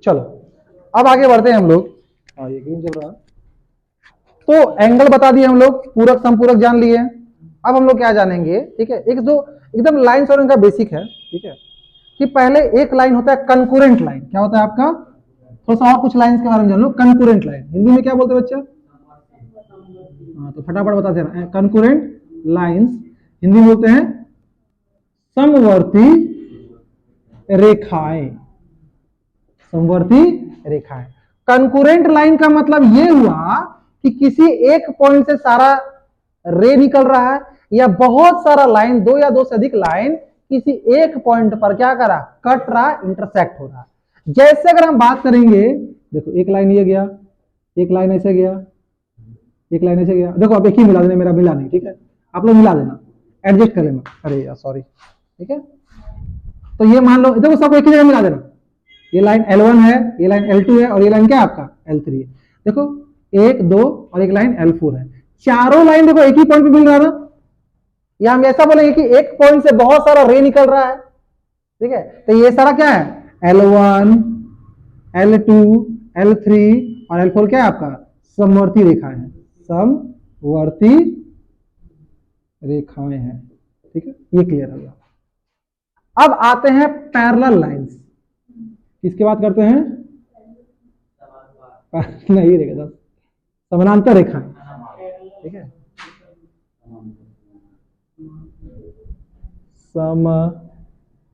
चलो अब आगे बढ़ते हैं हम लोग। हाँ ये ग्रीन चल रहा है। तो एंगल बता दिए हम लोग, पूरक संपूरक जान लिए। अब हम लोग क्या जानेंगे, ठीक है, एक जो एकदम लाइन और इनका बेसिक है, ठीक है, कि पहले एक लाइन होता है कंकरेंट लाइन। क्या होता है आपका, थोड़ा सा और कुछ लाइंस के बारे में जान लो। कंकरेंट लाइन हिंदी में क्या बोलते हैं बच्चा? हाँ तो फटाफट बता दे रहा है। कंकरेंट लाइंस हिंदी में बोलते हैं समवर्ती रेखाएं। समवर्ती रेखाएं। कंकरेंट लाइन का मतलब ये हुआ कि किसी एक पॉइंट से सारा रे निकल रहा है, या बहुत सारा लाइन, दो या दो से अधिक लाइन किसी एक पॉइंट पर क्या करा, कट रहा, इंटरसेक्ट हो रहा। जैसे अगर हम बात करेंगे, देखो एक लाइन ये गया, एक लाइन ऐसे गया, एक लाइन ऐसे गया, देखो आप एक ही मिला देना, मेरा मिला नहीं, ठीक है, आप लोग मिला देना, एडजस्ट कर लेना। अरे यार सॉरी, ठीक है। तो ये मान लो, देखो सबको एक ही जगह मिला देना। ये लाइन L1 है, ये लाइन L2 है, और ये लाइन क्या है आपका L3 है। देखो 1 2 और एक लाइन L4 है। चारों लाइन देखो एक ही पॉइंट पे मिल रहा है ना। या हम ऐसा बोलेंगे कि एक पॉइंट से बहुत सारा रे निकल रहा है, ठीक है। तो ये सारा क्या है, L1 L2 L3 और L4 क्या है आपका, समवर्ती रेखाएं हैं। समवर्ती रेखाएं हैं, ठीक है, ये क्लियर हो गया। अब आते हैं पैरेलल लाइंस। किसकी बात करते हैं? नहीं रेखा, समानांतर रेखाएं, ठीक है।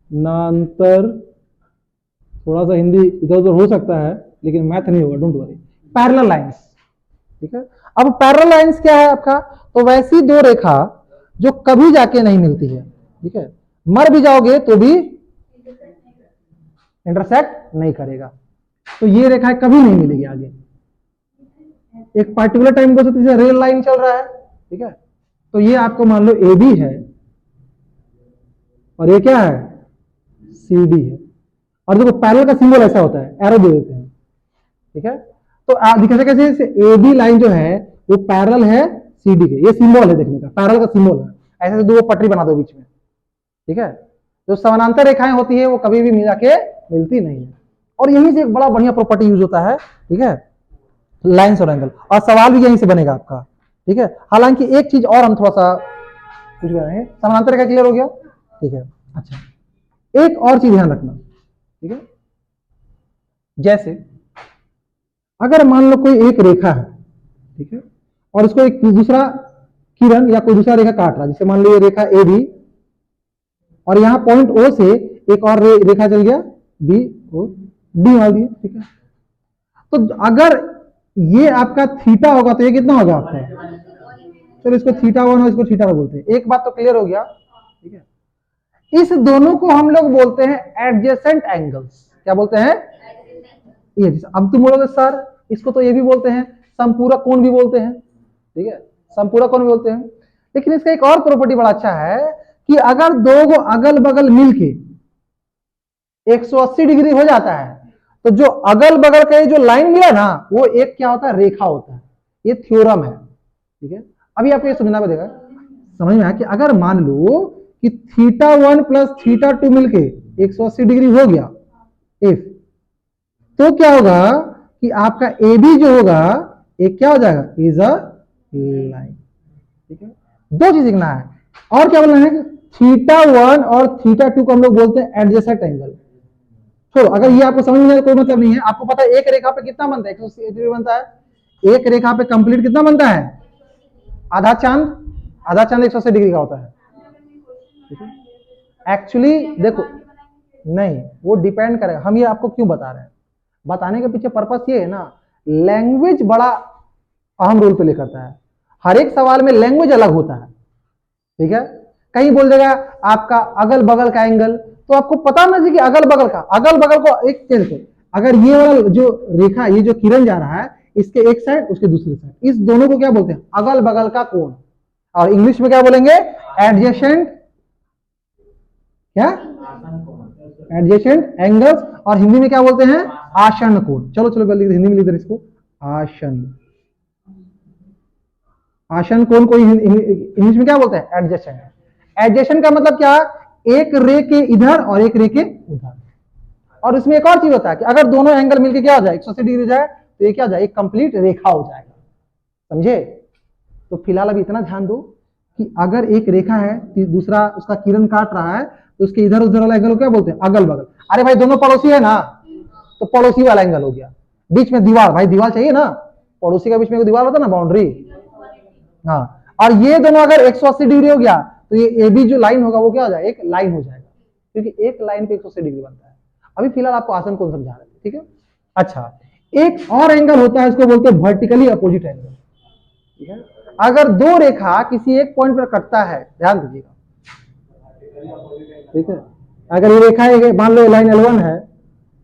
समानांतर, थोड़ा सा हिंदी इधर उधर हो सकता है लेकिन मैथ नहीं होगा, डोंट वरी। पैरेलल लाइंस, ठीक है। अब पैरेलल लाइंस क्या है आपका, तो वैसी दो रेखा जो कभी जाके नहीं मिलती है, ठीक है, मर भी जाओगे तो भी इंटरसेक्ट नहीं करेगा। तो ये रेखा कभी नहीं मिलेगी आगे। एक पार्टिकुलर टाइम को जैसे रेल लाइन चल रहा है, ठीक है, तो ये आपको मान लो ए बी है और ये क्या है, सी डी है। और देखो पैरेलल का सिंबल ऐसा होता है, एरो दे देते हैं, ठीक है। तो दिखा कैसे ए बी लाइन जो है वो पैरेलल है सी डी के, ये सिंबल है देखने का, पैरेलल का सिंबल है। ऐसे दो पटरी बना दो बीच में, ठीक है। जो समानांतर रेखाएं होती है वो कभी भी मिला के मिलती नहीं है। और यहीं से एक बड़ा बढ़िया प्रॉपर्टी यूज होता है, ठीक है, लाइंस और एंगल। और सवाल भी यहीं से बनेगा आपका, ठीक है। हालांकि एक चीज और हम थोड़ा सा कुछ करेंगे। समानांतर रेखा क्लियर हो गया, ठीक है। अच्छा, एक और चीज ध्यान रखना, ठीक है। जैसे अगर मान लो कोई एक रेखा है, ठीक है, और उसको एक दूसरा किरण या कोई दूसरा रेखा काट रहा है, जैसे मान लो ये रेखा ए बी, और यहां पॉइंट ओ से एक और रेखा चल गया बी ओ डी मार दिया, ठीक है। तो अगर ये आपका थीटा होगा तो ये कितना होगा आपका, चलो इसको थीटा 1 और इसको थीटा 2 बोलते हैं। एक बात तो क्लियर हो गया, ठीक है। इस दोनों को हम लोग बोलते हैं एडजेसेंट एंगल्स। क्या बोलते हैं? ये। अब तुम बोलोगे सर इसको तो ये भी बोलते हैं, संपूरक कोण भी बोलते हैं, ठीक है, संपूरक कोण भी बोलते हैं। लेकिन इसका एक और प्रॉपर्टी बड़ा अच्छा है कि अगर दो को अगल बगल मिलके 180 डिग्री हो जाता है, तो जो अगल बगल का जो लाइन मिला ना वो एक क्या होता है, रेखा होता है। ये थ्योरम है, ठीक है। अभी आपको ये समझना पड़ेगा, समझ में आया कि अगर मान लो कि θ1 प्लस θ2 मिलके 180 डिग्री हो गया इफ, तो क्या होगा कि आपका ए बी जो होगा एक क्या हो जाएगा, इज अ लाइन, ठीक है। दो चीज लिखना है और क्या बोलना है, θ1 और θ2 को हम लोग बोलते हैं एडजेसेंट एंगल। छोड़ो, अगर ये आपको समझ में कोई मतलब नहीं है। आपको पता है एक रेखा पे कितना बनता है, 180 डिग्री बनता है। एक रेखा पे कंप्लीट कितना बनता है, आधा चांद। आधा चांद 180 डिग्री का होता है, एक्चुअली देखो नहीं, वो डिपेंड करेगा। हम ये आपको क्यों बता रहे हैं, बताने के पीछे पर्पस ये है ना, लैंग्वेज बड़ा अहम रोल प्ले करता है। हर एक सवाल में लैंग्वेज अलग होता है, ठीक है। कहीं बोल देगा आपका अगल बगल का एंगल, तो आपको पता ना जी कि अगल बगल का, अगल बगल को एक चीज को, अगर ये वाला जो रेखा, ये जो किरण जा रहा है इसके एक साइड उसके दूसरे साइड, इस दोनों को क्या बोलते हैं, अगल बगल का कोण। और इंग्लिश में क्या बोलेंगे, एडजेसेंट, क्या, एडजेसेंट एंगल्स। और हिंदी में क्या बोलते हैं, आसन्न कोण। चलो चलो जल्दी हिंदी में लिख दे इसको, आसन्न। आसन्न कोण को इंग्लिश में क्या बोलते हैं, एडजेसेंट। एडजेसेंट का मतलब क्या, एक रे के इधर और एक रे के उधर। और इसमें एक और चीज होता है कि अगर दोनों एंगल मिलके क्या हो जाए 180 डिग्री हो जाए तो ये क्या हो जाए, एक कंप्लीट रेखा हो जाएगा, समझे। तो फिलहाल अभी इतना ध्यान दो कि अगर एक रेखा है दूसरा उसका किरण काट रहा है तो उसके इधर उधर वाला एंगल को क्या बोलते हैं, अगल बगल। अरे भाई दोनों पड़ोसी है ना, तो पड़ोसी वाला एंगल हो गया। बीच में दीवार, भाई दीवार चाहिए ना, पड़ोसी का बीच में दीवार होता है ना, बाउंड्री। हाँ, और ये दोनों अगर 180 डिग्री हो गया तो ये ए बी जो लाइन होगा वो क्या हो जाएगा, एक लाइन हो जाएगा, क्योंकि एक लाइन पे 180 डिग्री बनता है। अभी फिलहाल आपको आसन कोण समझा रहे हैं, ठीक है। अच्छा, एक और एंगल होता है, इसको बोलते हैं वर्टिकली अपोजिट एंगल, ठीक है। अगर दो रेखा किसी एक पॉइंट पर कटता है, ध्यान दीजिएगा, ठीक है। अगर ये रेखा है, मान लो लाइन L1 है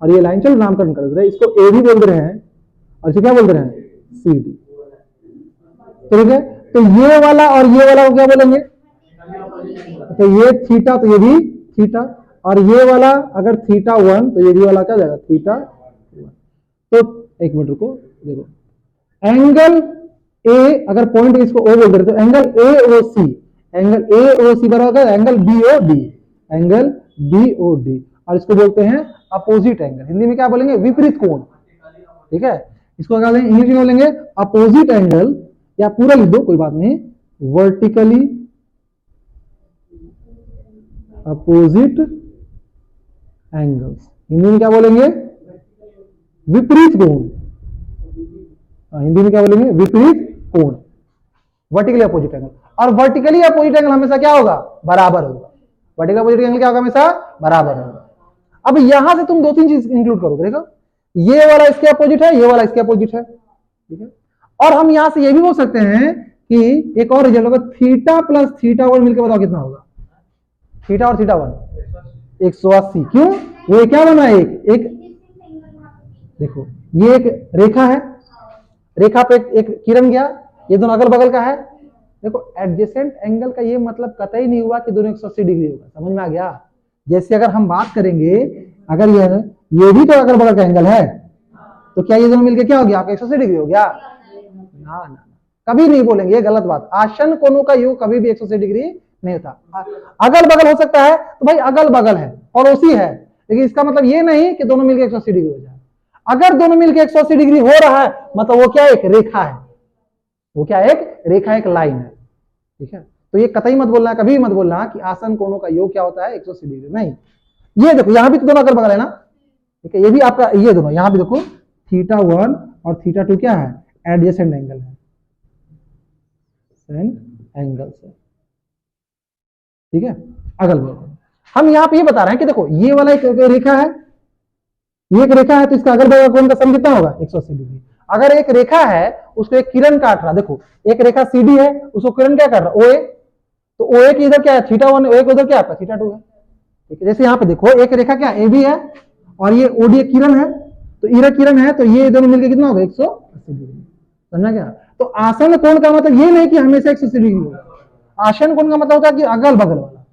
और ये लाइन, चलो नामकरण कर रहे हैं, इसको ए भी बोल रहे हैं और इसे क्या बोल रहे हैं, सी डी, ठीक है। तो ये वाला और ये वाला को क्या बोलेंगे, तो ये थीटा, तो ये भी थीटा, और ये वाला अगर थीटा 1 तो ये भी वाला क्या जाएगा, थीटा 1। तो एक मिनट रुको, देखो एंगल ए, अगर पॉइंट इसको ओ बोल रहे तो angle A O C, angle A O C बराबर angle B O D, angle B O D, और इसको बोलते हैं अपोजिट एंगल। हिंदी में क्या बोलेंगे, विपरीत कोण, ठीक है। इसको क्या बोलेंगे, इंग्लिश में बोलेंगे अपोजिट एंगल, या पूरा लिख दो कोई बात नहीं, वर्टिकली अपोजिट एंगल्स। हिंदी में क्या बोलेंगे, विपरीत कोण। हिंदी में क्या बोलेंगे, विपरीत कोण, वर्टिकली अपोजिट एंगल। और वर्टिकली अपोजिट एंगल हमेशा क्या होगा, बराबर होगा। वर्टिकल अपोजिट एंगल क्या होगा, हमेशा बराबर होगा। अब यहां से तुम दो तीन चीज इंक्लूड करोगे, देखो ये वाला इसके अपोजिट है, ये वाला इसके अपोजिट है, ठीक है। और हम यहां से ये भी बोल सकते हैं कि एक और रिजल्ट होगा, थीटा प्लस थीटा 1 मिलकर बताओ कितना होगा, थीटा और थीटा 1 180। क्यों, वो क्या बना, एक देखो ये एक रेखा है, रेखा पे एक किरण गया, ये दोनों अगल बगल का है। देखो एडजेसेंट एंगल का ये मतलब कतई नहीं हुआ कि दोनों 180 डिग्री होगा, समझ में आ गया। जैसे अगर हम बात करेंगे, अगर ये भी तो अगल बगल का एंगल है, तो क्या ये दोनों मिलकर क्या हो गया, आपका 180 डिग्री हो गया, ना ना, कभी नहीं बोलेंगे, ये गलत बात। आसन कोणों का योग कभी भी 180 डिग्री नहीं होता। अगल बगल हो सकता है तो भाई अगल बगल है, पड़ोसी है, लेकिन इसका मतलब ये नहीं कि दोनों मिलकर 180 डिग्री हो जाए। अगर दोनों मिलकर 180 डिग्री हो रहा है मतलब वो क्या, एक रेखा है, वो क्या, एक रेखा, एक लाइन है, ठीक है। तो ये कतई मत बोलना, कभी मत बोलना कि आसन कोणों का योग क्या होता है 180 डिग्री, नहीं। ये देखो यहां भी तो दोनों अगल बगल है ना, ठीक है। ये भी आपका, ये दोनों यहां भी देखो थीटा 1 और थीटा 2 क्या है, एडजेसेंट एंगल है, एंगल से, ठीक है, अगल बगल। हम यहां पे ये बता रहे हैं कि देखो ये वाला एक रेखा है, ये एक रेखा है, तो इसका अगल बगल कोण का सम कितना होगा, 180 डिग्री। अगर एक रेखा है उसको एक किरण काट रहा, देखो एक रेखा सीडी है, उसको किरण क्या कर रहा, ओए, तो ओए की इधर क्या है, थीटा 1, ओए को उधर क्या है, थीटा 2 है, ठीक है। जैसे यहाँ पे देखो एक रेखा क्या ए बी है और ये ओडी एक किरण है, तो इधर किरण है, तो ये दोनों मिलकर कितना होगा, 180 डिग्री, समझा क्या। तो आसन कोण का मतलब ये नहीं कि हमेशा 180 डिग्री होगा, आसन कोण का मतलब होता है कि अगल बगल वाला,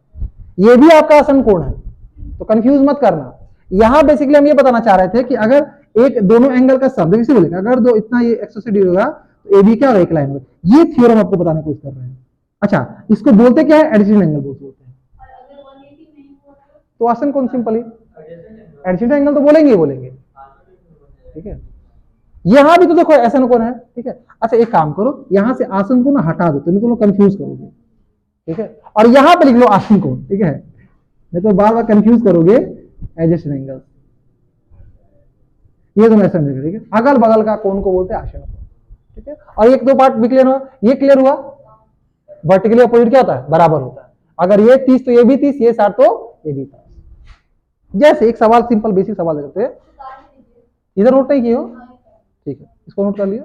ये भी आपका आसन कोण है, तो कंफ्यूज मत करना। यहां बेसिकली हम ये बताना चाह रहे थे कि अगर एक दोनों एंगल का सम, देखिए बोलेगा अगर दो इतना ये 180 डिग्री होगा तो ए बी क्या होगा, एक लाइन होगा। ये थ्योरम आपको बताने की कोशिश कर रहे हैं। अच्छा, इसको बोलते क्या है, एडजेसेंट एंगल बोलते हैं। तो आसन कोण सिंपली एडजेसेंट एंगल तो बोलेंगे ही बोलेंगे, ठीक है। यहां भी तो देखो आसन कोण है, ठीक है। अच्छा एक काम करो, यहां से आसन कोण हटा दो, नहीं तो लोग कंफ्यूज करोगे, ठीक है। और यहां पे लिख लो आसन कोण, ठीक है, नहीं तो बार बार कंफ्यूज करोगे। एडजेसेंट एंगल, ये दोनों ऐसा नहीं, ठीक है। अगल बगल का कोण को बोलते हैं आसन कोण, ठीक है। और एक दो पार्ट भी क्लियर हुआ, ये क्लियर हुआ, वर्टिकली अपोजिट क्या होता है, बराबर होता है। अगर ये 30 तो ये भी 30, ये 60 तो ये भी 60। जैसे एक सवाल, सिंपल बेसिक सवाल करते हैं, इधर नोट नहीं किए हो, ठीक है, इसको नोट कर लिया।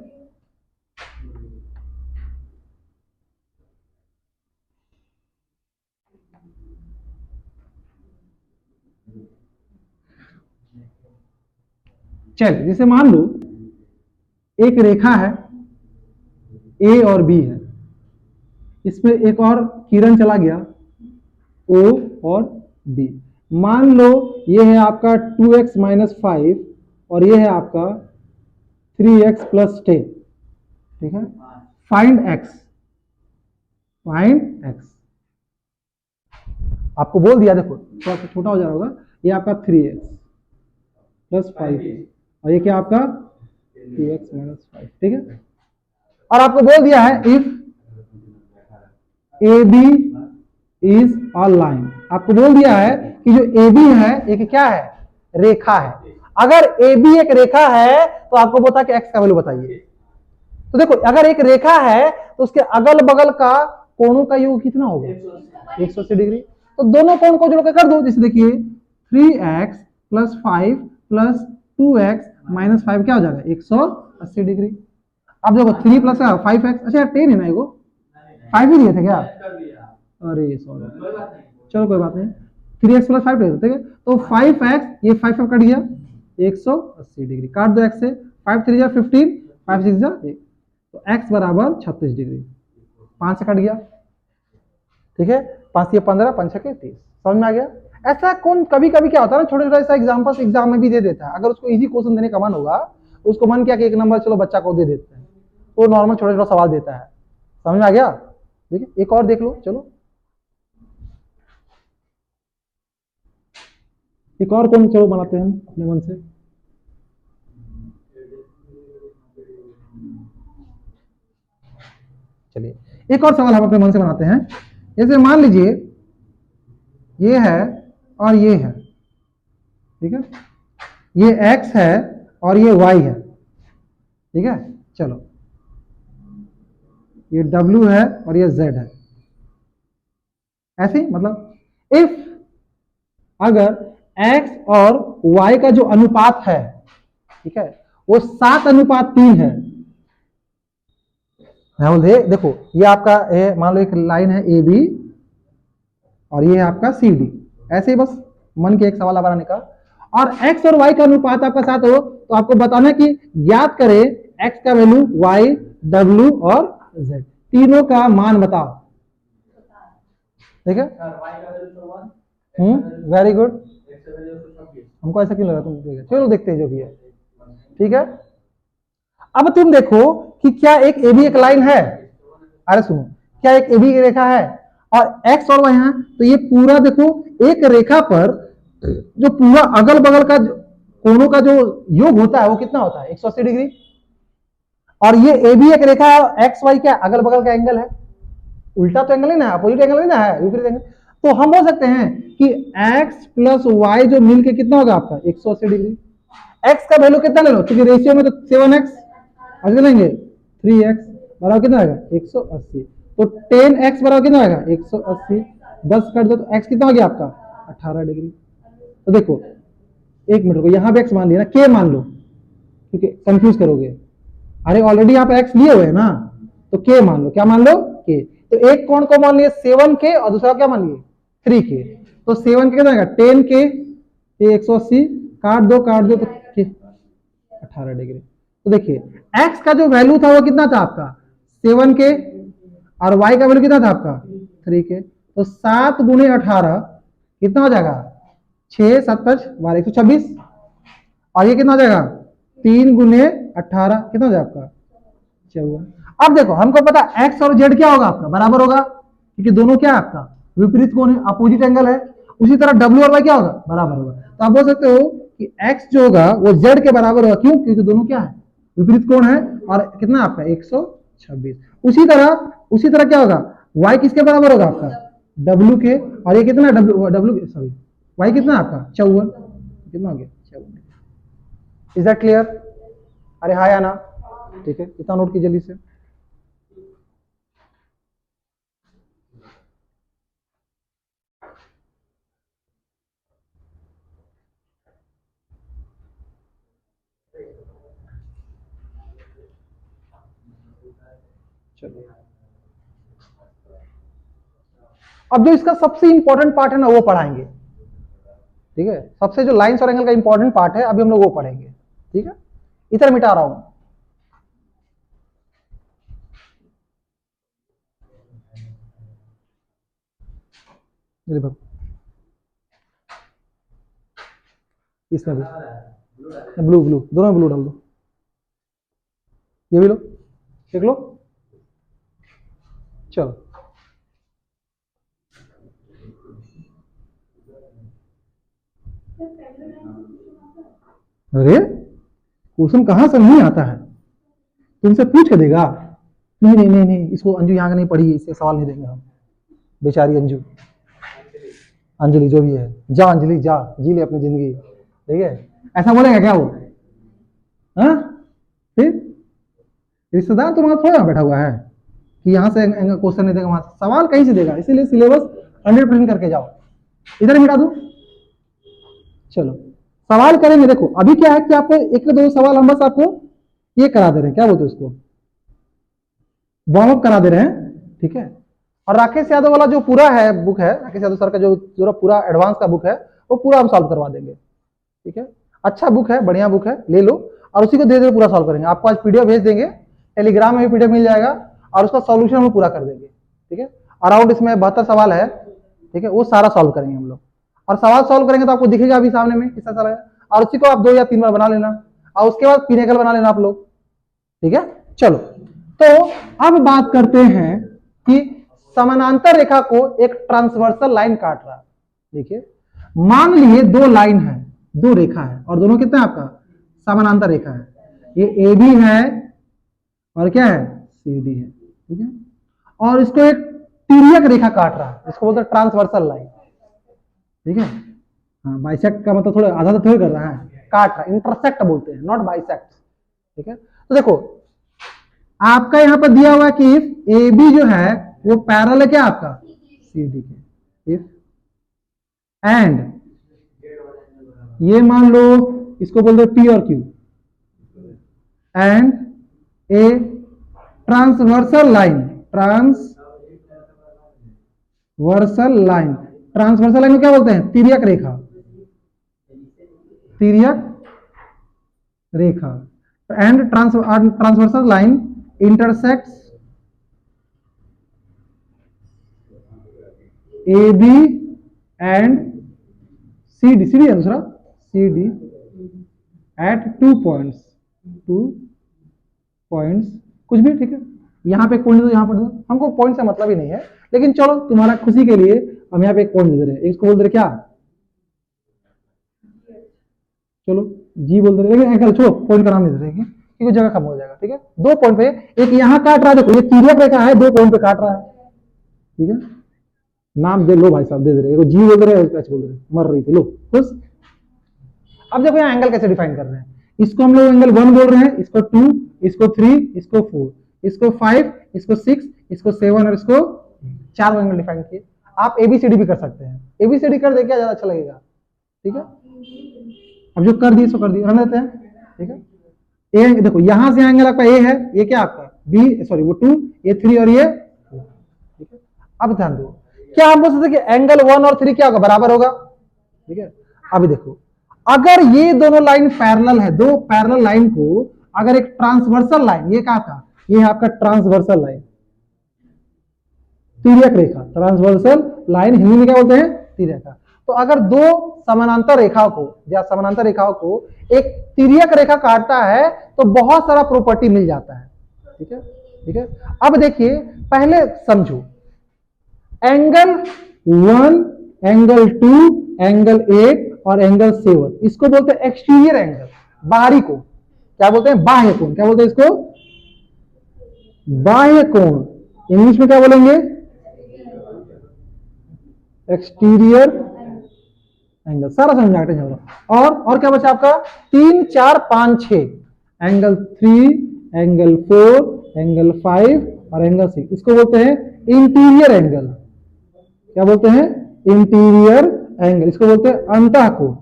चल जैसे मान लो एक रेखा है ए और बी है, इसमें एक और किरण चला गया ओ और डी। मान लो ये है आपका 2x माइनस 5 और ये है आपका 3x प्लस 10, ठीक है। फाइंड x, फाइंड x, आपको बोल दिया, देखो थोड़ा सा छोटा हो जा रहा होगा, ये आपका 3x, प्लस 5 और ये क्या आपका 2x माइनस 5, ठीक है। और आपको बोल दिया है if A B is a line, आपको बोल दिया है कि जो ए बी है एक क्या है, रेखा है। अगर ए बी एक रेखा है तो आपको बता कि एक्स का वैल्यू बताइए। तो देखो अगर एक रेखा है तो उसके अगल बगल का कोणों का योग कितना होगा, 180 डिग्री। तो दोनों कोण को जोड़ के कर दो। जैसे देखिए 3x plus 5 plus 2x minus 5 क्या हो जाएगा, 180 डिग्री। अब देखो 3 प्लस 5x, अच्छा 10 है ना, एगो 5 ही दिए थे क्या, अरे सॉरी, चलो कोई बात नहीं, 3x प्लस 5 ठीक है। तो 5x, ये 5 कट गया, 180 डिग्री काट दो x से, 5 3 जा 15, 5 6 जा 1, तो x बराबर 36 डिग्री, 5 से कट गया, ठीक है। 5 ये 15, 5 के 30, समझ में आ गया। ऐसा कौन कभी कभी क्या होता है ना, छोटा छोटा ऐसा एग्जाम्पल एग्जाम में भी दे देता है। अगर उसको इजी क्वेश्चन देने का मन होगा, उसको मन किया कि एक नंबर चलो बच्चा को दे देते हैं, तो नॉर्मल छोटा छोटा सवाल देता है। समझ में आ गया। देखिए एक और देख लो, चलो एक और कौन, चलो बनाते हैं हम अपने मन से। चलिए एक और सवाल हम अपने मन से बनाते हैं। जैसे मान लीजिए ये है और ये है, ठीक है, ये x है और ये y है, ठीक है। चलो ये w है और ये z है, ऐसे ही मतलब इफ अगर x और y का जो अनुपात है, ठीक है, वो 7:3 है। राहुल देखो ये आपका मान लो एक लाइन है ए बी और ये है आपका सी डी, ऐसे ही बस मन के एक सवाल बनाने का। और x और y का अनुपात आपका 7 हो तो आपको बताना कि ज्ञात करें x का वैल्यू, y, w और z, तीनों का मान बताओ, ठीक है। वेरी गुड, हमको ऐसा क्यों लगा तुम, चलो देखते हैं जो भी है, ठीक है। अब तुम देखो कि क्या एक ए बी एक लाइन है, अरे सुनो, क्या एक ए बी की रेखा है और एक्स और वाई है, तो ये पूरा देखो एक रेखा पर जो पूरा अगल बगल का कोणों का जो योग होता है वो कितना होता है, 180 डिग्री। और ये ए बी एक रेखा है, एक्स वाई क्या अगल बगल का एंगल है, उल्टा तो एंगल नहीं ना, अपोजिट एंगल नहीं ना है, विपरीत एंगल। तो हम बोल सकते हैं कि x प्लस वाई जो मिलके कितना होगा आपका 180 डिग्री। x का वैल्यू कितना ले लो, क्योंकि रेशियो में तो 7x, आगे लेंगे 3x बराबर कितना आएगा 180, तो 10x बराबर कितना आएगा 180, 10 कर दो तो x कितना हो गया आपका 18 डिग्री। तो देखो एक मिनट को यहाँ पे x मान लिया ना, k मान लो, क्योंकि कंफ्यूज करोगे। अरे ऑलरेडी यहाँ पे x लिए हुए है ना, तो k मान लो, क्या मान लो k। तो एक कोण को मान लिए 7k और दूसरा क्या मान लिए 3k, तो 7k कितना आएगा 10k, ये 180 काट दो तो 18 डिग्री। तो देखिए x का जो वैल्यू था वो कितना था आपका 7k और y का वैल्यू कितना था आपका 3k, तो 7 गुणे 18 कितना हो जाएगा 6 7 5 12 126, और ये कितना हो जाएगा 3 गुणे 18 कितना हो जाएगा आपका 54। अब देखो हमको पता x और z क्या होगा आपका बराबर होगा, क्योंकि दोनों क्या है आपका विपरीत कोण है, अपोजिट एंगल है। उसी तरह w और y क्या होगा बराबर होगा। तो आप बोल सकते हो कि x जो होगा वो z के बराबर होगा, क्यों, क्योंकि दोनों क्या है विपरीत कोण है, और कितना आपका 126। उसी तरह क्या होगा y किसके बराबर होगा आपका w के, और ये कितना w सॉरी y कितना आपका 54, कितना हो गया 54। इज दैट क्लियर, अरे हाँ या ना, ठीक है, इतना नोट कीजिए जल्दी से। चलो अब जो इसका सबसे इंपॉर्टेंट पार्ट है ना वो पढ़ाएंगे, ठीक है। सबसे जो लाइंस और एंगल का इंपॉर्टेंट पार्ट है अभी हम लोग वो पढ़ेंगे, ठीक है। इधर मिटा रहा हूं, इसमें भी ब्लू ब्लू दोनों ब्लू डाल दो, ये भी लो, देख लो, चलो अरे क्वेश्चन कहां से नहीं आता है, तुमसे पूछ के देगा? नहीं नहीं नहीं नहीं, इसको अंजू यहाँ का नहीं पढ़ी, इससे सवाल नहीं देंगे हम। बेचारी अंजू, अंजलि जो भी है, जा अंजलि जा, जी ले अपनी जिंदगी, ठीक है? ऐसा बोलेगा क्या वो? हाँ, फिर रिश्तेदार तुम्हारा थोड़ा बैठा हुआ है कि यहाँ से क्वेश्चन नहीं देगा, वहां से सवाल कहीं से देगा, इसीलिए सिलेबस 100% करके जाओ। इधर मिटा दू, चलो सवाल करेंगे। देखो अभी क्या है कि आपको एक दो सवाल हम बस आपको ये करा दे रहे हैं, क्या बोलते हैं उसको, वार्म अप करा दे रहे हैं, ठीक है? और राकेश यादव वाला जो पूरा है बुक है, राकेश यादव सर का जो पूरा एडवांस का बुक है, वो पूरा हम सॉल्व करवा देंगे, ठीक है? अच्छा बुक है, बढ़िया बुक है, ले लो और उसी को धीरे धीरे पूरा सॉल्व करेंगे। आपको आज पीडीएफ भेज देंगे, टेलीग्राम में भी पीडीएफ मिल जाएगा और उसका सॉल्यूशन हम पूरा कर देंगे, ठीक है? अराउंड इसमें 72 सवाल है, ठीक है? वो सारा सॉल्व करेंगे हम लोग, और सवाल सॉल्व करेंगे तो आपको दिखेगा अभी सामने में कितना सारा है, और उसी को आप 2 या 3 बार बना लेना और उसके बाद पिनेकल बना लेना आप लोग, ठीक है? चलो तो अब बात करते हैं कि समानांतर रेखा को एक ट्रांसवर्सल लाइन काट रहा है। देखिए मान लिए 2 लाइन है, 2 रेखा है और दोनों कितना है आपका समानांतर रेखा है, ये ए बी है और क्या है सी डी है, ठीक है? और इसको एक तिर्यक रेखा काट रहा है, इसको बोलते हैं ट्रांसवर्सल लाइन, ठीक है? हाँ, बाइसेक्ट का मतलब थोड़ा आधा तो थोड़ा कर रहा है, काट रहा है, इंटरसेक्ट बोलते हैं, नॉट बाइसेक्ट, ठीक है? तो देखो आपका यहां पर दिया हुआ है कि इफ ए बी जो है वो पैरेलल है क्या आपका सी डी के, इफ एंड ये मान लो इसको बोल दो पी और Q, and a transversal line, transversal line, transversal line को क्या बोलते हैं तिर्यक रेखा, तिर्यक रेखा, and transversal line intersects AB and CD, CD है दूसरा CD at 2 points, 2 points कुछ भी, ठीक है? यहाँ पे एक पॉइंट दो, यहाँ पर दो, हमको पॉइंट से मतलब ही नहीं है, लेकिन चलो तुम्हारा खुशी के लिए हम यहाँ पे एक पॉइंट दे रहे हैं, इसको बोल दे रहे क्या, चलो जी बोल दे रहे, लेकिन एंगल छोड़ो, पॉइंट का नाम नहीं दे रहे क्योंकि जगह कम हो जाएगा, ठीक है? 2 पॉइंट पे, एक यहाँ काट रहा है, देखो ये तिर्यक रेखा है, 2 पॉइंट पे काट रहा है, ठीक है? नाम दे लो भाई साहब, दे दे रहे, जी बोल रहे हैं, बोल रहे, मर रही थी, लो खुश। अब देखो यहाँ एंगल कैसे डिफाइन कर रहे हैं, इसको हम लोग एंगल 1 बोल रहे हैं, इसको 2, इसको 3, इसको 4, इसको 5, इसको 6, इसको 7 और इसको 4 एंगल डिफाइन किए। आप एबीसीडी भी कर सकते हैं, एबीसीडी कर दे क्या ज्यादा अच्छा लगेगा, ठीक है? अब जो कर दिए सो कर दिए, रहने देते हैं, ठीक है? ए देखो यहां से एंगल आपका ए है, ये क्या आपका बी, सॉरी वो 2, ये 3 और ये 4, ठीक है? अब ध्यान दो, क्या आप बोल सकते कि एंगल 1 और 3 क्या होगा बराबर होगा, ठीक है? अभी देखो अगर ये दोनों लाइन पैरेलल है, 2 पैरेलल लाइन को अगर एक ट्रांसवर्सल लाइन, ये क्या था, ये है आपका ट्रांसवर्सल लाइन, तिर्यक रेखा, ट्रांसवर्सल लाइन हिंदी में क्या बोलते हैं तिर्यक। तो अगर 2 समानांतर रेखाओं को या समानांतर रेखाओं को एक तिर्यक रेखा काटता है तो बहुत सारा प्रॉपर्टी मिल जाता है, ठीक है? ठीक है, अब देखिए पहले समझो, एंगल 1, एंगल 2, एंगल 8 और एंगल 7, इसको बोलते हैं एक्सटीरियर एंगल, बाहरी कोण, क्या बोलते हैं बाह्य कोण, क्या बोलते हैं इसको बाह्य कोण, इंग्लिश में क्या बोलेंगे एक्सटीरियर एंगल, सारा समझ आ और क्या बचा आपका 3, 4, 5, 6, एंगल 3, एंगल 4, एंगल 5 और एंगल 6, इसको बोलते हैं इंटीरियर एंगल, क्या बोलते हैं इंटीरियर एंगल, इसको बोलते हैं अंतः कोण,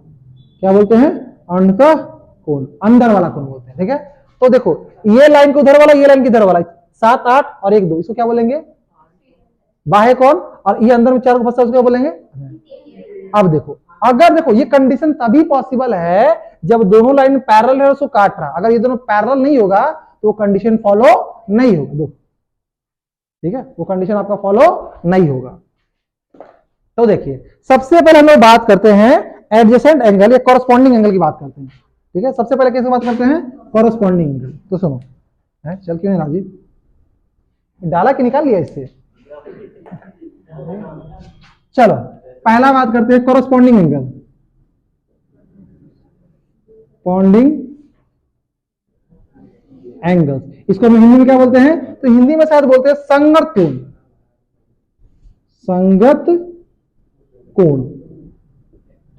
क्या बोलते हैं अंतः कोण, अंदर वाला कोण बोलते हैं, ठीक है? तो देखो ये लाइन को उधर वाला, ये लाइन किधर वाला, 7, 8 और 1, 2, इसको क्या बोलेंगे बाह्य कोण, और ये अंदर में 4 को फंसा उसको बोलेंगे। अब देखो अगर देखो ये कंडीशन तभी पॉसिबल है जब दोनों लाइन पैरेलल है उसको काट रहा, अगर ये दोनों पैरेलल नहीं होगा तो वो कंडीशन फॉलो नहीं होगा, दो, ठीक है? वो कंडीशन आपका फॉलो नहीं होगा। तो देखिए सबसे पहले हम लोग बात करते हैं एडजेसेंट एंगल या कॉरस्पॉन्डिंग एंगल की बात करते हैं, ठीक है? सबसे पहले कैसे बात करते हैं कॉरस्पॉन्डिंग एंगल, तो सुनो है चल क्यों नहीं राजीव डाला कि निकाल लिया इससे, चलो पहला बात करते हैं कॉरस्पॉन्डिंग एंगल। कॉरस्पॉन्डिंग एंगल्स, इसको हम हिंदी में क्या बोलते हैं? तो हिंदी में शायद बोलते हैं संगत कोण, संगत कोण,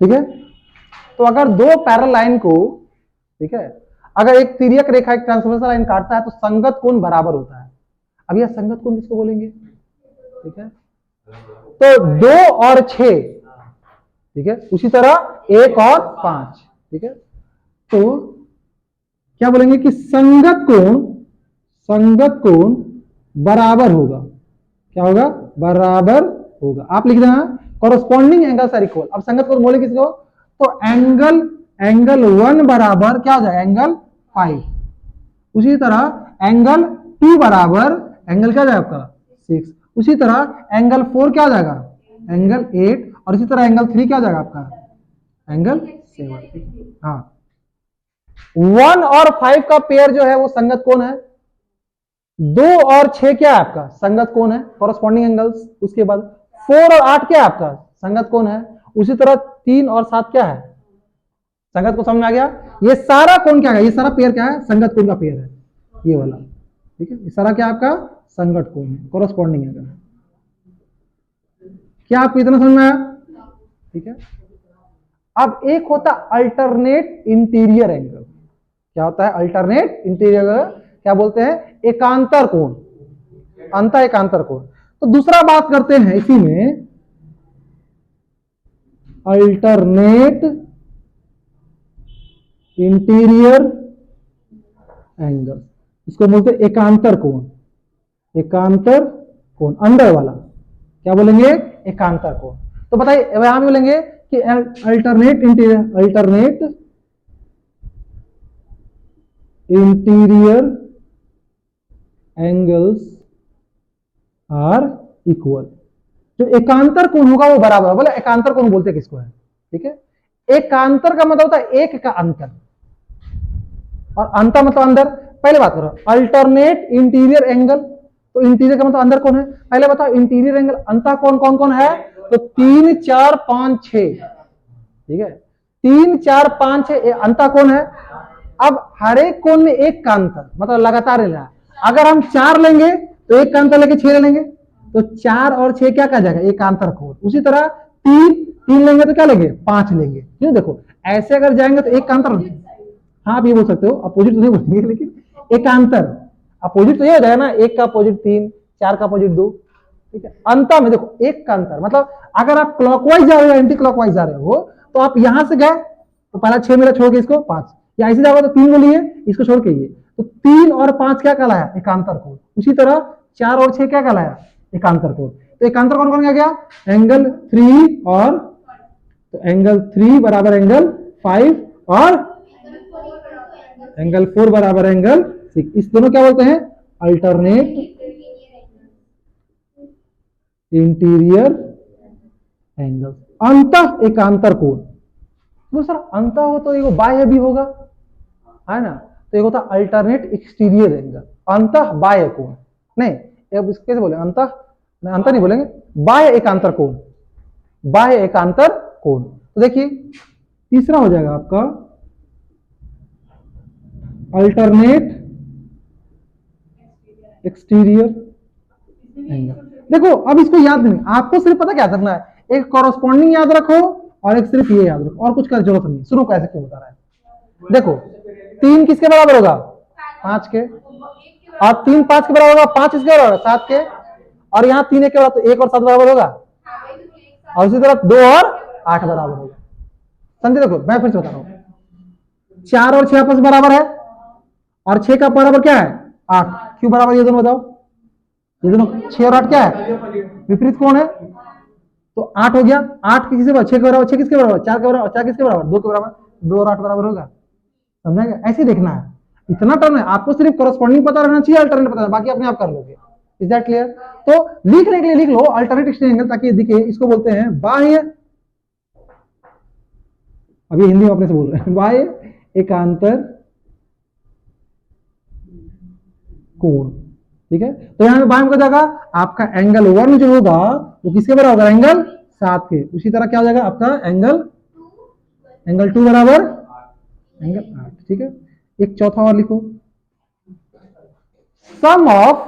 ठीक है। तो अगर दो पैरेलल लाइन को, ठीक है, अगर एक तिर्यक रेखा एक ट्रांसवर्सल लाइन काटता है तो संगत कोण बराबर होता है। अब यह संगत कोण किसको बोलेंगे? ठीक है, तो 2 और 6, ठीक है, उसी तरह 1 और 5, ठीक है, तो क्या बोलेंगे कि संगत कोण बराबर होगा। क्या होगा? बराबर होगा। आप लिख देना कॉरस्पॉन्डिंग एंगल्स आर इक्वल। अब संगत कोण बोले किसको? तो एंगल 1 बराबर क्या हो जाएगा? एंगल 5। उसी तरह एंगल 2 बराबर एंगल क्या जाएगा आपका? 6। उसी तरह एंगल 4 क्या हो जाएगा? एंगल 8। और इसी तरह एंगल 3 क्या हो जाएगा आपका? एंगल 7। हाँ, 1 और 5 का पेयर जो है वो संगत कोण है। 2 और 6 क्या है आपका? संगत कोण है, कॉरस्पॉन्डिंग एंगल्स। उसके बाद 4 और 8 क्या है आपका? संगत कोण है। उसी तरह 3 और 7 क्या है? संगत को समझ में आ गया? ये सारा कोण क्या है? ये सारा पेयर क्या है? संगत कोण का पेयर है, ये वाला, ठीक है। ये सारा क्या आपका? संगत कोण है, कॉरस्पॉन्डिंग एंगल है। क्या आपको इतना समझ में आया? ठीक है। अब एक होता अल्टरनेट इंटीरियर एंगल। क्या होता है अल्टरनेट इंटीरियर? क्या बोलते हैं? एकांतर कोण, अंत एकांतर कोण। तो दूसरा बात करते हैं इसी में, अल्टरनेट इंटीरियर एंगल, इसको बोलते हैं एकांतर कोण। एकांतर कोण अंदर वाला क्या बोलेंगे? एकांतर कोण। तो बताइए यहां भी बोलेंगे कि alternate interior angles are equal. जो एकांतर कोण होगा वो बराबर, बोले एकांतर कोण बोलते हैं किसको है? ठीक है, एकांतर का मतलब होता है एक का अंतर, और अंतर मतलब अंदर। पहले बात करो अल्टरनेट इंटीरियर एंगल, तो इंटीरियर का मतलब अंदर कौन है? पहले बताओ इंटीरियर एंगल अंतर कौन कौन कौन है? तो 3 4 5 6, ठीक है, 3 4 5 6 अंतर कौन है? अब हर एक कोण में एक का अंतर, मतलब लगातार लेना है। अगर हम 4 लेंगे तो एक का अंतर लेके 6 ले लेंगे, तो 4 और 6 क्या कहा जाएगा? एकांतर कोण। उसी तरह 3 लेंगे तो क्या लेंगे? 5 लेंगे। क्यों? देखो ऐसे अगर जाएंगे तो एक का अंतर, हाँ आप ये बोल सकते हो, अपोजिट तो नहीं बोलेंगे, लेकिन एकांतर अपोजिट तो ये हो जाएगा ना, 1 का अपोजिट 3, 4 का अपोजिट 2, ठीक है। अंतर में देखो एक का अंतर, मतलब अगर आप क्लॉकवाइज जा रहे हो एंटी क्लॉकवाइज जा रहे हो, तो आप यहां से गए तो पहला 6 मिला छोड़ के इसको 5, या ऐसे जाओगे तो 3 को लिए इसको छोड़ के ये, तो 3 और 5 क्या कहलाया? एकांतर कोण। उसी तरह 4 और 6 क्या कहलाया? एकांतर कोण। तो एकांतर कोण कौन गया? एंगल 3 और, तो एंगल 3 बराबर एंगल 5 और एंगल 4 बराबर एंगल 6। इस दोनों क्या बोलते हैं? अल्टरनेट इंटीरियर एंगल, अंतः एकांतर कोण। तो सर अंतः हो तो एक बाह्य भी होगा, है ना, तो एक होता अल्टरनेट एक्सटीरियर एंगल, अंतः बाह्य कोण। नहीं अब कैसे बोले? अंतः, अंतर नहीं बोलेंगे, बाह्य एकांतर कोण, बाह्य एकांतर कोण। तो देखिए तीसरा हो जाएगा आपका अल्टरनेट एक्सटीरियर एंगल। देखो अब इसको याद नहीं, आपको सिर्फ पता क्या रखना है, एक कॉरस्पॉन्डिंग याद रखो और एक सिर्फ ये याद रखो, और कुछ कर जरूरत नहीं। शुरू कैसे क्यों बता रहा है? देखो 3 किसके बराबर होगा? 5 के, और 3 5 के बराबर होगा, 5 इसके बराबर 7 के, और यहाँ 3 1 के बराबर, तो 1 और 7 बराबर होगा, और इसी तरह 2 और 8 बराबर होगा। समझे? देखो मैं फिर से बता रहा हूं, 4 और 6 आपस में बराबर है, और 6 का बराबर क्या है? 8। क्यों बराबर? ये दोनों बताओ, ये दोनों 6 और 8 क्या है? विपरीत कोण है, तो 8 हो गया। 8 किसके बराबर? 6 के बराबर। 6 किसके बराबर? 4 के बराबर। 4 किसके बराबर? 2 के बराबर। 2 और 8 बराबर होगा। समझेगा? ऐसे देखना है, इतना टर्म है, आपको सिर्फ कॉरस्पॉन्डिंग पता रहना चाहिए, अल्टरनेट पता, बाकी अपने आप कर लोगे। Is that clear? तो लिखने के लिए लिख लो अल्टरनेट एक्सटीरियर एंगल, ताकि दिखे। इसको बोलते हैं बाह्य, अभी हिंदी में अपने से बोल रहे हैं, बाह्य एकांतर कोण, ठीक है। तो यहां पे बाह्य में जाएगा आपका एंगल 1 जो होगा वो किसके बराबर होगा? एंगल 7 के। उसी तरह क्या हो जाएगा आपका एंगल 2 बराबर एंगल 8, ठीक है। एक चौथा और लिखो, sum of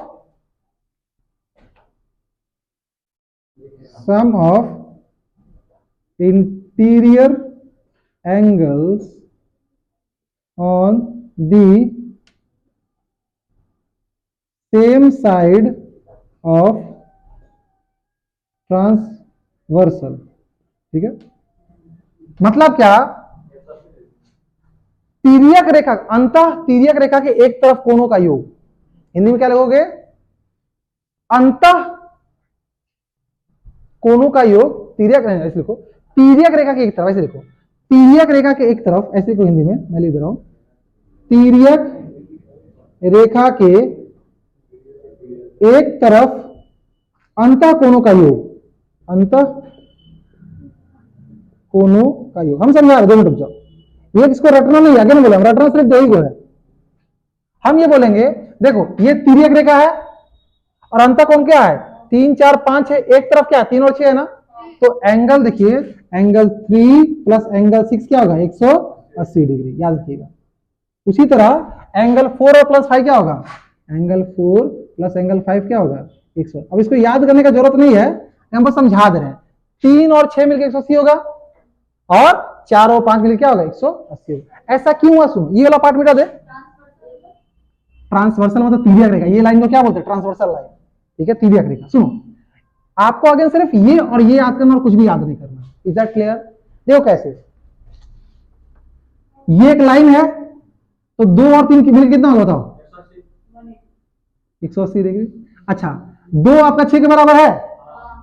interior angles on the same side of transversal, ठीक है। मतलब क्या, तिर्यक रेखा, अंतः तिर्यक रेखा के एक तरफ कोणों का योग, हिंदी में क्या लिखोगे, अंतः कोणों का योग, तिर्यक ऐसे लिखो, तिर्यक रेखा के एक तरफ, ऐसे लिखो, तिर्यक रेखा के एक तरफ, ऐसे लिखो हिंदी में, मैं लिख दे रहा हूं, तिर्यक रेखा के एक तरफ अंतः कोणों का योग, अंतः कोणों का योग, हम समझा रहे, 2 मिनट रुक जाओ, ये इसको रटना नहीं, आगे नहीं बोला, रटना सिर्फ 2 ही को है। हम ये बोलेंगे, देखो ये तिर्यक रेखा है और अंतः कोण क्या है, 3 4 5 है, एक तरफ क्या 3 और 6 है ना, तो एंगल देखिए, एंगल 3 प्लस एंगल 6 क्या होगा, 180 डिग्री, याद रखिएगा। उसी तरह एंगल 4 और प्लस 5 क्या होगा, एंगल 4 प्लस एंगल 5 क्या होगा, 100। अब इसको याद करने का जरूरत नहीं है, हम बस समझा दे रहे हैं, 3 और 6 मिलकर 180 होगा और 4 और 5 मिलकर क्या होगा, 180 होगा। ऐसा क्यों हुआ, सुन, ये वाला पार्ट मिटा दे, ट्रांसवर्सल मतलब तिर्यक रेखा, ये लाइन को क्या बोलते हैं, ट्रांसवर्सल लाइन, ठीक है, तिर्यक रेखा। सुनो, आपको आगे सिर्फ ये और ये याद करना और कुछ भी याद नहीं करना, इज दैट क्लियर। देखो कैसे, ये एक लाइन है, तो 2 और 3 मिलकर कितना होगा बताओ, 180 डिग्री। अच्छा, 2 आपका 6 के बराबर है,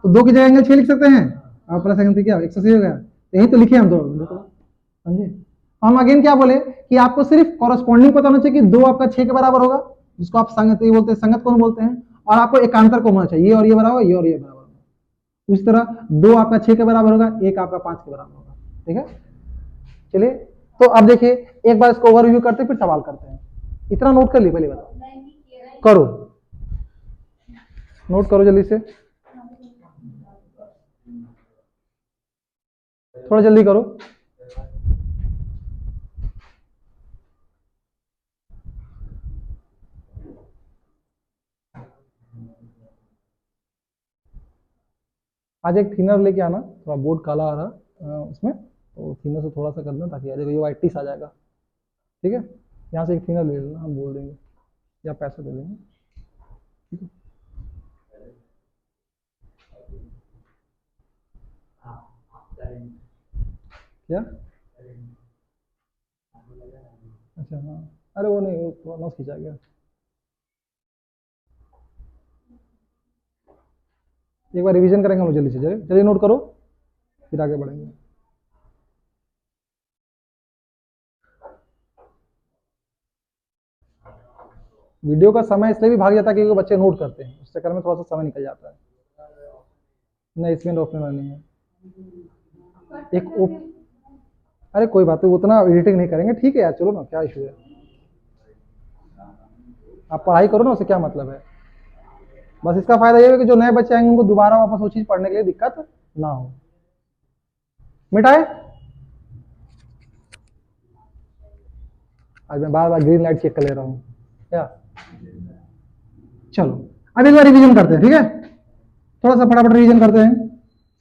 तो 2 की जगह एंगल 6 लिख सकते हैं, और प्लस एंगल क्या 180 हो गया, यही तो लिखे हम 2, समझे। हम अगेन क्या बोले कि आपको सिर्फ कॉरस्पॉन्डिंग पता होना चाहिए कि 2 आपका 6 के बराबर होगा, जिसको आप संगत बोलते हैं, संगत कोण बोलते हैं, और आपको एकांतर कोण होना चाहिए, ये और ये बराबर, ये और ये बराबर होगा। उस तरह 2 आपका 6 के बराबर होगा, 1 आपका 5 के बराबर होगा, ठीक है। चलिए, तो अब देखिए एक बार इसको ओवरव्यू करते फिर सवाल करते हैं। इतना नोट कर लिए, पहले बताओ, करो, नोट करो जल्दी से, थोड़ा जल्दी करो। आज एक थिनर लेके आना, थोड़ा बोर्ड काला आ रहा उसमें, तो थिनर से थोड़ा सा करना ताकि आ जाएगा, ये वाइट टीस आ जाएगा, ठीक है। यहाँ से एक थिनर ले लेना, हम बोल देंगे या पैसा दे देंगे, ठीक है। क्या, अच्छा हाँ, अरे वो नहीं, वो थोड़ा नस खिंचा गया। एक बार रिवीजन करेंगे हम जल्दी से, चलिए नोट करो, फिर आगे बढ़ेंगे। वीडियो का समय इसलिए भी भाग जाता है क्योंकि बच्चे नोट करते हैं, उस चक्कर में थोड़ा सा समय निकल जाता है। नहीं, इसमें रोकने नहीं है, एक अरे कोई बात नहीं, उतना एडिटिंग नहीं करेंगे, ठीक है यार, चलो ना, क्या इशू है, आप पढ़ाई करो ना, उससे क्या मतलब है। बस इसका फायदा ये है कि जो नए बच्चे आएंगे उनको दोबारा वापस वो चीज पढ़ने के लिए दिक्कत ना हो। मिटाए, आज मैं बार बार ग्रीन लाइट चेक कर ले रहा हूँ क्या। चलो अब एक बार रिवीजन करते हैं, ठीक है, थोड़ा सा फटाफट रिवीजन करते हैं।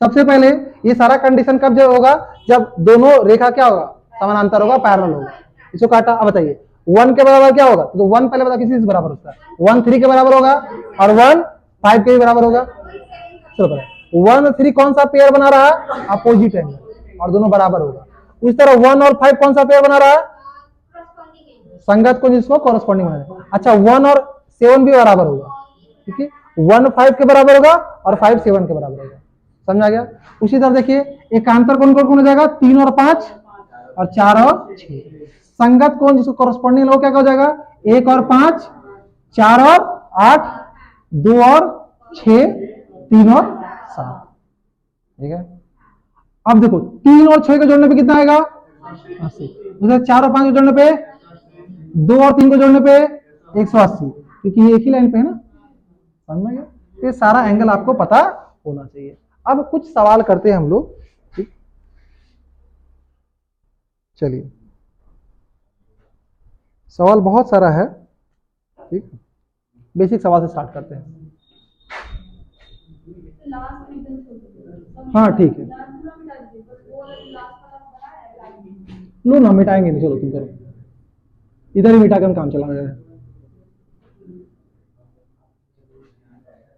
सबसे पहले ये सारा कंडीशन कब जब होगा, जब दोनों रेखा क्या होगा, समानांतर होगा, पैरेलल होगा। इसको काटा, अब बताइए 1 के बराबर क्या होगा, तो 1 पहले बता किसी से बराबर होता है, 1 3 के बराबर होगा और 1 5 के भी बराबर होगा। चलो 1 3 कौन सा पेयर बना रहा है, अपोजिट एंगल, और दोनों बराबर होगा। उस तरह 1 और 5 कौन सा पेयर बना रहा है, संगत को, जिसको कॉरेस्पॉन्डिंग बना रहा है। अच्छा 1 और 7 भी बराबर होगा, ठीक है, 1 5 के बराबर होगा और 5 7 के बराबर होगा, समझा गया। उसी तरह देखिए एकांतर कोण कौन हो जाएगा, 3 और 5 और 4 और 6। संगत कोण जिसको कॉरेस्पॉन्डिंग लोग क्या हो जाएगा, 1 और 5, 4 और 8, 2 और 6, 3 और 7, ठीक है। अब देखो 3 और 6 को जोड़ने पे कितना आएगा, 80। 4 और 5 को जोड़ने पे, 2 और 3 को जोड़ने पे 180, क्योंकि ये एक ही लाइन पे है ना, समझ में गया। ये सारा एंगल आपको पता होना चाहिए। अब कुछ सवाल करते हैं हम लोग, ठीक, चलिए सवाल बहुत सारा है, ठीक, बेसिक सवाल से स्टार्ट करते हैं। हाँ ठीक है, लो ना मिटाएंगे नहीं, चलो तुम करो, इधर ही मिटा के हम काम चला रहे हैं।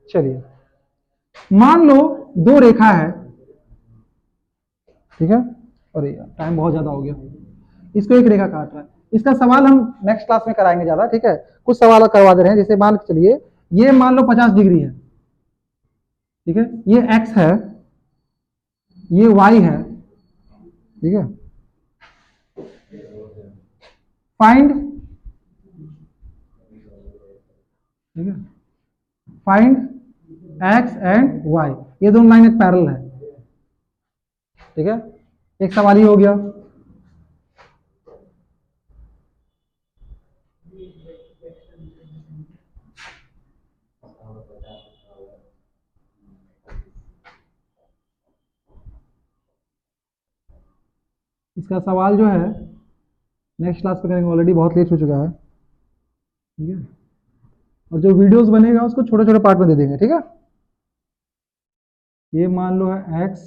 चलिए मान लो दो रेखा है, ठीक है, अरे यार टाइम बहुत ज्यादा हो गया, इसको एक रेखा काट रहा है। इसका सवाल हम नेक्स्ट क्लास में कराएंगे ज्यादा, ठीक है, कुछ सवाल करवा दे रहे हैं। जैसे मान के चलिए ये मान लो 50 डिग्री है, ठीक है, ये x है, ये y है, ठीक है, फाइंड, ठीक है, फाइंड x एंड y, ये दोनों लाइन एक पैरेलल है, ठीक है, एक सवाल ही हो गया। इसका सवाल जो है नेक्स्ट क्लास पे करेंगे, ऑलरेडी बहुत लेट हो चुका है, ठीक है, और जो वीडियोस बनेगा उसको छोटे छोटे पार्ट में दे देंगे, ठीक है। ये मान लो है x,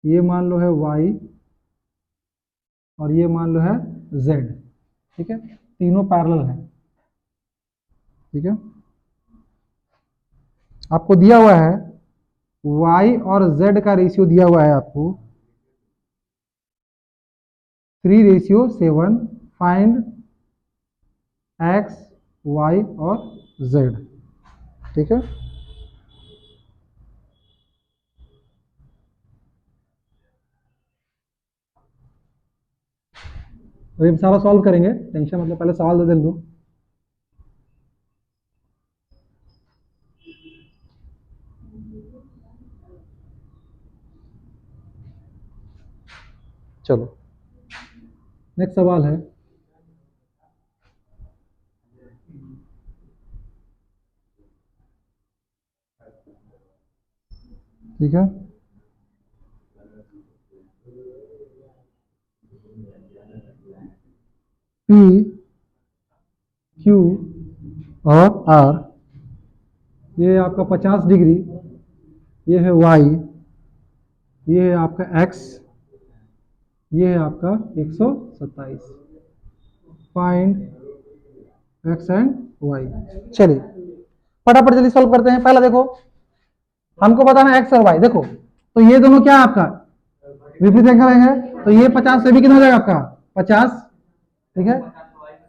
ये मान लो है y, और ये मान लो है z, ठीक है, तीनों पैरेलल है, ठीक है। आपको दिया हुआ है y और z का रेशियो दिया हुआ है आपको 3:7, फाइंड x, y और z, ठीक है। अभी सारा सॉल्व करेंगे, टेंशन मतलब पहले सवाल दे दो। चलो नेक्स्ट सवाल है, ठीक है, P, Q और R, ये आपका 50 डिग्री, ये है y, ये है आपका x, ये है आपका 127, फाइंड x एंड y। चलिए फटाफट जल्दी सॉल्व करते हैं। पहला देखो, हमको बताना x और y, देखो तो ये दोनों क्या है आपका विपरीत एंगल है, तो ये 50 से भी कितना हो जाएगा आपका 50, ठीक है।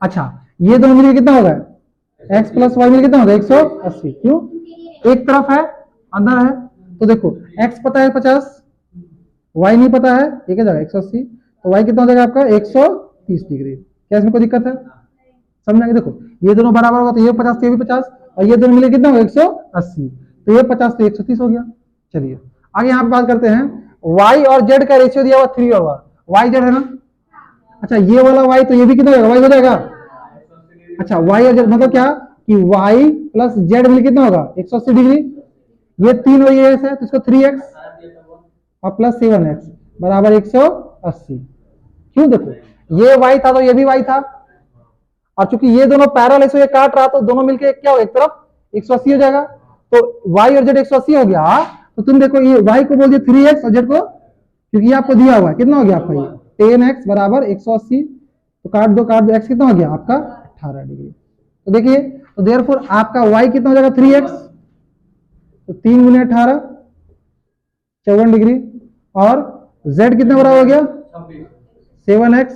अच्छा ये दोनों मिलकर कितना होगा x प्लस वाई मिलकर कितना होगा 180, क्यों, एक तरफ है अंदर है, तो देखो x पता है 50, y नहीं पता है, ये क्या जाएगा 180, तो y कितना हो जाएगा आपका 130 डिग्री। क्या इसमें कोई दिक्कत है, समझ आगे। देखो ये दोनों बराबर होगा तो ये 50 ये भी 50, और ये दोनों मिलकर कितना होगा 180, तो ये 50 से 130 हो गया। चलिए आगे यहाँ पे बात करते हैं, y और z का रेशियो दिया हुआ 3 और 1, y z है ना, अच्छा ये वाला y तो ये भी कितना होगा y हो जाएगा, अच्छा y और z मतलब क्या कि y प्लस z मिल कितना होगा 180 डिग्री, ये 3 और ये है तो इसको 3x और प्लस 7x बराबर 180, क्यों, देखो ये y था तो ये भी y था, और चूंकि ये दोनों पैरेलल है तो ये काट रहा तो दोनों मिलके क्या हो एक तरफ 180 हो जाएगा, तो y और z 180 हो गया, तो तुम देखो ये y को बोल दिया 3x और z को, क्योंकि ये आपको दिया हुआ है कितना हो गया आपका ये 10x बराबर 180, तो काट दो x कितना हो गया आपका 18 डिग्री। तो देखिए तो देयरफॉर आपका y कितना हो जाएगा 3x, तो 3 गुने 18 54 डिग्री, और z कितना बराबर हो गया 7x,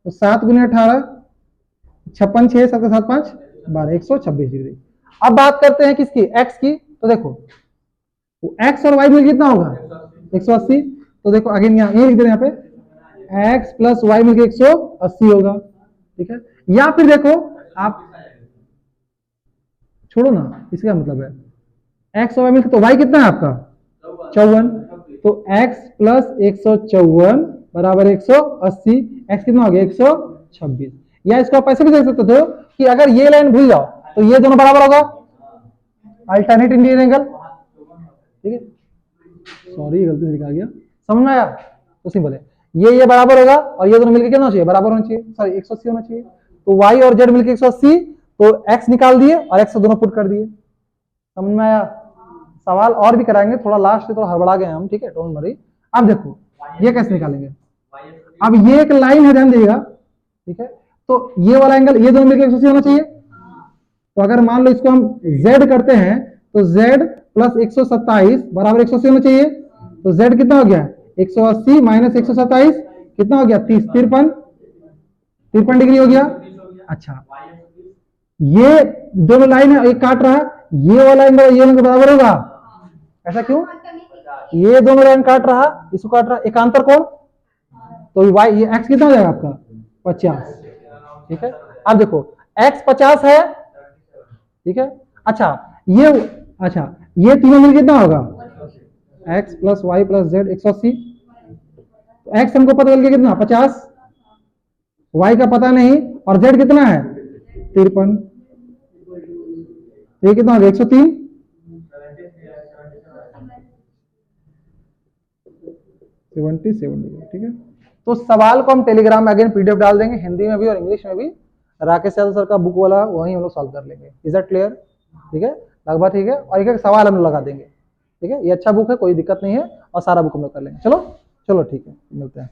तो 7 गुने 18 56 6 7 7 5 12 126 डिग्री। अब बात करते हैं किसकी x की, तो देखो x और y मिल कितना होगा 180, तो देखो अगेन यहाँ ये लिख दे यहाँ पे x प्लस वाई मिलकर 180 होगा, ठीक है। या फिर देखो आप छोड़ो ना, इसका मतलब है x और y मिलकर तो y कितना है आपका 54, तो x प्लस 154 बराबर 180, x कितना हो गया 126, या इसको आप ऐसे भी देख सकते हो कि अगर ये लाइन भूल जाओ तो ये दोनों बराबर होगा अल्टरनेट इंडियन एंगल, ठीक है, सॉरी गलती से लिखा गया, समझ में आया, तो सिंपल है, ये बराबर होगा और ये दोनों मिलकर कितना होना चाहिए, बराबर होना चाहिए, सॉरी 180 होना चाहिए। तो y और z मिलकर 180, तो x निकाल दिए और x दोनों पुट कर दिए। समझ में आया? सवाल और भी कराएंगे, थोड़ा लास्ट से थोड़ा हड़बड़ा गए हम, ठीक है, डोंट वरी। अब देखो ये कैसे निकालेंगे। अब ये एक लाइन है, ध्यान दीजिएगा, ठीक है, तो ये वाला एंगल ये दोनों मिलकर 180 होना चाहिए। तो अगर मान लो इसको हम z करते हैं तो z प्लस 127 बराबर 180 होना चाहिए। तो z कितना हो गया, 180 माइनस 127 कितना हो गया, 30, 53 डिग्री हो गया। अच्छा, ये दोनों लाइन है, एक काट रहा है, ये वाला एंगल ये एंगल बराबर होगा, ऐसा क्यों, ये दोनों लाइन काट रहा, इसको काट रहा, एकांतर कोण, तो ये x कितना हो जाएगा आपका, 50, ठीक है। अब देखो x 50 है, ठीक है। अच्छा ये तीनों मिल कितना होगा, x plus Y plus Z 180। तो x हमको पता चल गया कितना, 50, y का पता नहीं, और z कितना है 53, ये कितना हो गया 103, 77, ठीक है। तो सवाल को हम टेलीग्राम में अगेन पीडीएफ डाल देंगे, हिंदी में भी और इंग्लिश में भी। राकेश यादव सर का बुक वाला वहीं हम लोग सॉल्व कर लेंगे। Is that clear? ठीक है, लगभग ठीक है। और एक एक सवाल हम लोग लगा देंगे, ठीक है। ये अच्छा बुक है, कोई दिक्कत नहीं है, और सारा बुक हम लोग कर लेंगे। चलो चलो ठीक है, मिलते हैं।